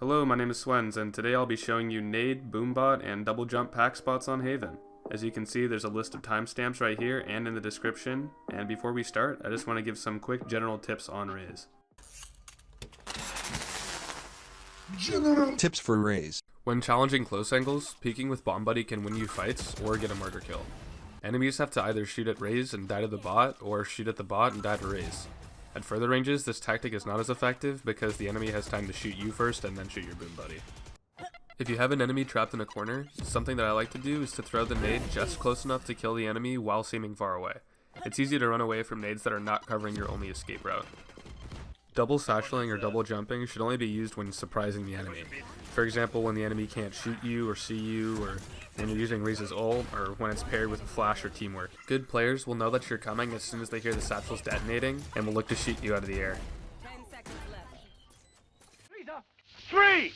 Hello, my name is Swens, and today I'll be showing you Nade, Boombot, and double jump pack spots on Haven. As you can see, there's a list of timestamps right here and in the description, and before we start, I just want to give some quick general tips on RAZE. General tips for RAZE. When challenging close angles, peeking with Bomb Buddy can win you fights or get a murder kill. Enemies have to either shoot at RAZE and die to the bot, or shoot at the bot and die to RAZE. At further ranges, this tactic is not as effective because the enemy has time to shoot you first and then shoot your Boom Buddy. If you have an enemy trapped in a corner, something that I like to do is to throw the nade just close enough to kill the enemy while seeming far away. It's easy to run away from nades that are not covering your only escape route. Double satcheling or double jumping should only be used when surprising the enemy. For example, when the enemy can't shoot you or see you, or when you're using RAZE's ult, or when it's paired with a flash or teamwork. Good players will know that you're coming as soon as they hear the satchels detonating, and will look to shoot you out of the air. 10 seconds left. Three!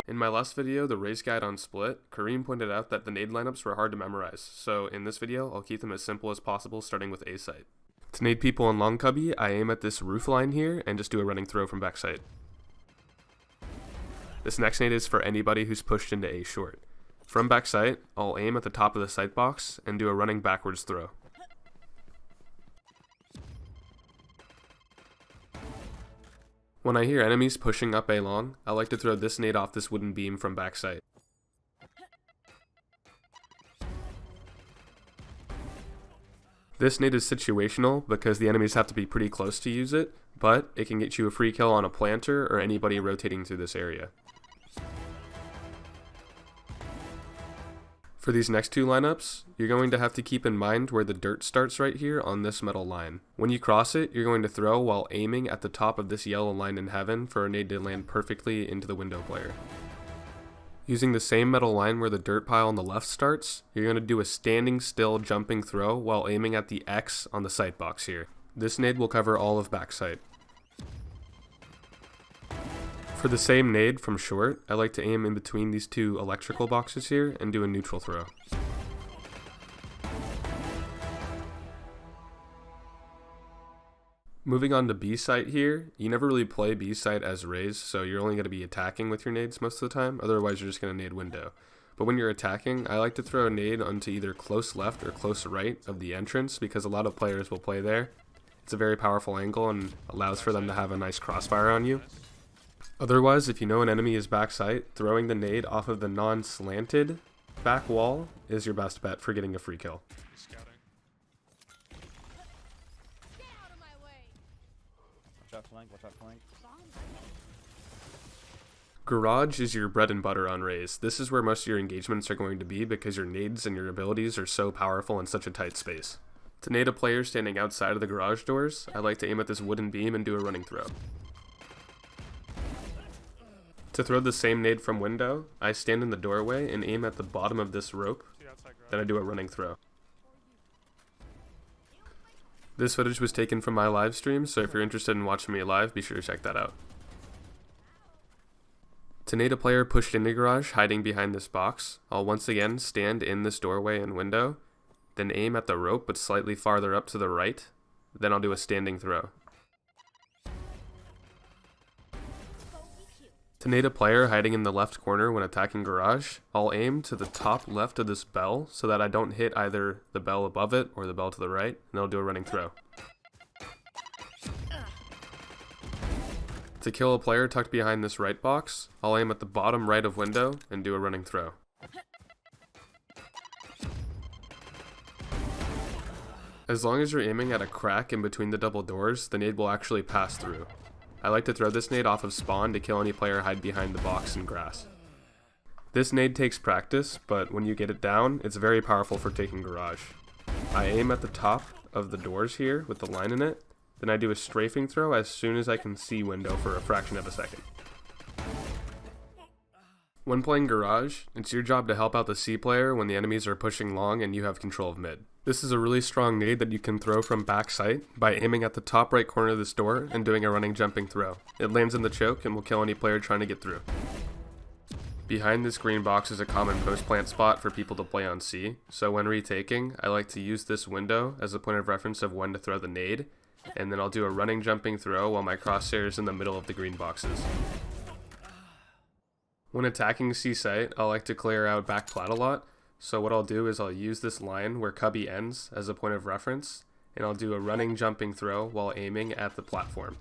In my last video, the RAZE guide on Split, Kareem pointed out that the nade lineups were hard to memorize, so in this video, I'll keep them as simple as possible starting with A site. To nade people in long cubby, I aim at this roof line here and just do a running throw from backside. This next nade is for anybody who's pushed into A short. From backside, I'll aim at the top of the sight box and do a running backwards throw. When I hear enemies pushing up A long, I like to throw this nade off this wooden beam from backside. This nade is situational because the enemies have to be pretty close to use it, but it can get you a free kill on a planter or anybody rotating through this area. For these next two lineups, you're going to have to keep in mind where the dirt starts right here on this metal line. When you cross it, you're going to throw while aiming at the top of this yellow line in heaven for a nade to land perfectly into the window player. Using the same metal line where the dirt pile on the left starts, you're going to do a standing still jumping throw while aiming at the X on the sight box here. This nade will cover all of backside. For the same nade from short, I like to aim in between these two electrical boxes here and do a neutral throw. Moving on to B site here, you never really play B site as RAZE, so you're only going to be attacking with your nades most of the time, otherwise you're just going to nade window. But when you're attacking, I like to throw a nade onto either close left or close right of the entrance because a lot of players will play there. It's a very powerful angle and allows for them to have a nice crossfire on you. Otherwise, if you know an enemy is backside, throwing the nade off of the non-slanted back wall is your best bet for getting a free kill. Watch out flank. Garage is your bread and butter on RAZE. This is where most of your engagements are going to be because your nades and your abilities are so powerful in such a tight space. To nade a player standing outside of the garage doors, I like to aim at this wooden beam and do a running throw. To throw the same nade from window, I stand in the doorway and aim at the bottom of this rope, then I do a running throw. This footage was taken from my live stream, so if you're interested in watching me live, be sure to check that out. To nade a player pushed into garage hiding behind this box, I'll once again stand in this doorway and window, then aim at the rope but slightly farther up to the right, then I'll do a standing throw. To nade a player hiding in the left corner when attacking garage, I'll aim to the top left of this bell so that I don't hit either the bell above it or the bell to the right, and I'll do a running throw. To kill a player tucked behind this right box, I'll aim at the bottom right of window and do a running throw. As long as you're aiming at a crack in between the double doors, the nade will actually pass through. I like to throw this nade off of spawn to kill any player hide behind the box and grass. This nade takes practice, but when you get it down, it's very powerful for taking garage. I aim at the top of the doors here with the line in it, then I do a strafing throw as soon as I can see window for a fraction of a second. When playing garage, it's your job to help out the C player when the enemies are pushing long and you have control of mid. This is a really strong nade that you can throw from back sight by aiming at the top right corner of this door and doing a running jumping throw. It lands in the choke and will kill any player trying to get through. Behind this green box is a common post plant spot for people to play on C, so when retaking, I like to use this window as a point of reference of when to throw the nade, and then I'll do a running jumping throw while my crosshair is in the middle of the green boxes. When attacking C site, I like to clear out back plat a lot, so what I'll do is I'll use this line where cubby ends as a point of reference, and I'll do a running jumping throw while aiming at the platform.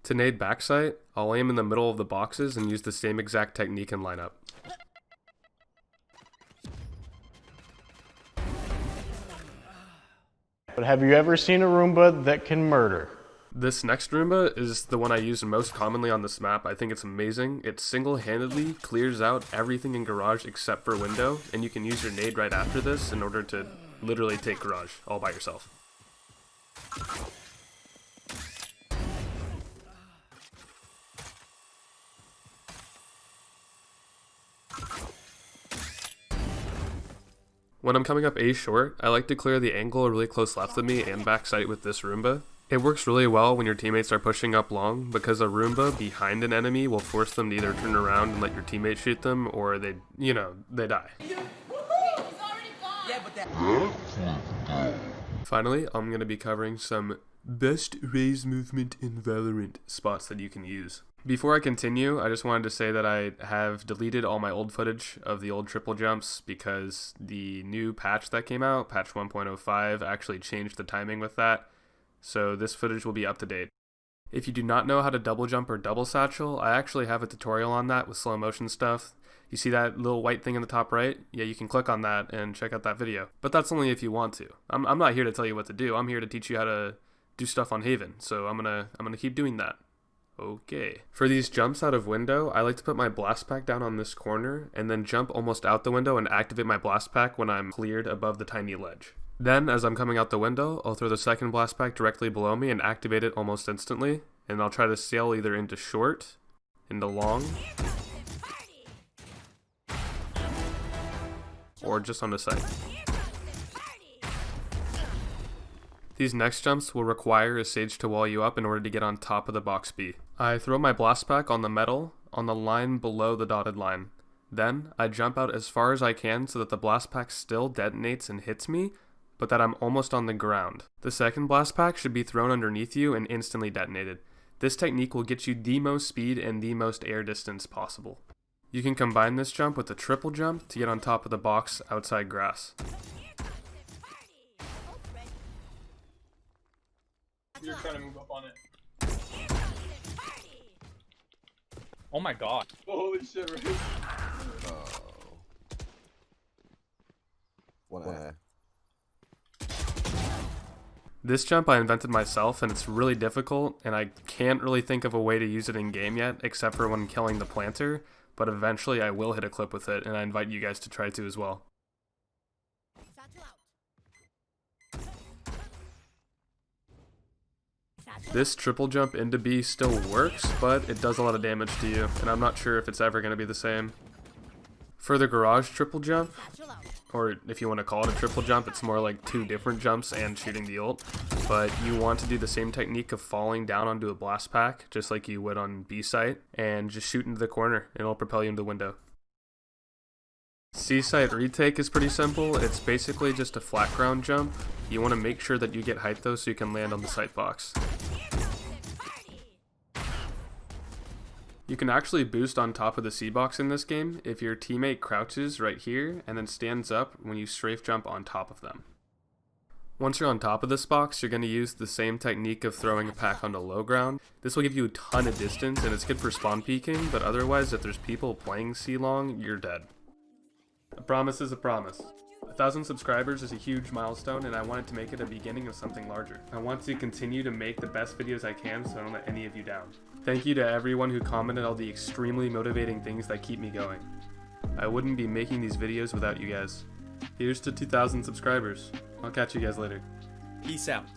To nade backside, I'll aim in the middle of the boxes and use the same exact technique and lineup. But have you ever seen a Roomba that can murder? This next Roomba is the one I use most commonly on this map. I think it's amazing. It single-handedly clears out everything in Garage except for window, and you can use your nade right after this in order to literally take Garage all by yourself. When I'm coming up A short, I like to clear the angle really close left of me and back sight with this Roomba. It works really well when your teammates are pushing up long, because a Roomba behind an enemy will force them to either turn around and let your teammate shoot them, or they die. Finally, I'm going to be covering some best RAZE movement in Valorant spots that you can use. Before I continue, I just wanted to say that I have deleted all my old footage of the old triple jumps because the new patch that came out, patch 1.05, actually changed the timing with that. So this footage will be up to date. If you do not know how to double jump or double satchel, I actually have a tutorial on that with slow motion stuff. You see that little white thing in the top right? Yeah, you can click on that and check out that video. But that's only if you want to. I'm not here to tell you what to do. I'm here to teach you how to do stuff on Haven. So I'm gonna keep doing that. Okay. For these jumps out of window, I like to put my blast pack down on this corner and then jump almost out the window and activate my blast pack when I'm cleared above the tiny ledge. Then, as I'm coming out the window, I'll throw the second blast pack directly below me and activate it almost instantly, and I'll try to sail either into short, into long, or just on the side. These next jumps will require a sage to wall you up in order to get on top of the box B. I throw my blast pack on the metal on the line below the dotted line. Then, I jump out as far as I can so that the blast pack still detonates and hits me, but that I'm almost on the ground. The second blast pack should be thrown underneath you and instantly detonated. This technique will get you the most speed and the most air distance possible. You can combine this jump with a triple jump to get on top of the box outside grass. You're trying to move up on it. Oh my god. Holy shit, right? Oh. What? This jump I invented myself, and it's really difficult, and I can't really think of a way to use it in game yet, except for when killing the planter, but eventually I will hit a clip with it, and I invite you guys to try to as well. This triple jump into B still works, but it does a lot of damage to you, and I'm not sure if it's ever going to be the same. For the garage triple jump, or if you want to call it a triple jump, it's more like two different jumps and shooting the ult, but you want to do the same technique of falling down onto a blast pack, just like you would on B site, and just shoot into the corner, and it'll propel you into the window. C site retake is pretty simple. It's basically just a flat ground jump. You want to make sure that you get height though so you can land on the sight box. You can actually boost on top of the C box in this game if your teammate crouches right here and then stands up when you strafe jump on top of them. Once you're on top of this box, you're going to use the same technique of throwing a pack onto low ground. This will give you a ton of distance and it's good for spawn peeking, but otherwise if there's people playing C long, you're dead. A promise is a promise. 1,000 subscribers is a huge milestone, and I wanted to make it a beginning of something larger. I want to continue to make the best videos I can, so I don't let any of you down. Thank you to everyone who commented all the extremely motivating things that keep me going. I wouldn't be making these videos without you guys. Here's to 2,000 subscribers. I'll catch you guys later. Peace out.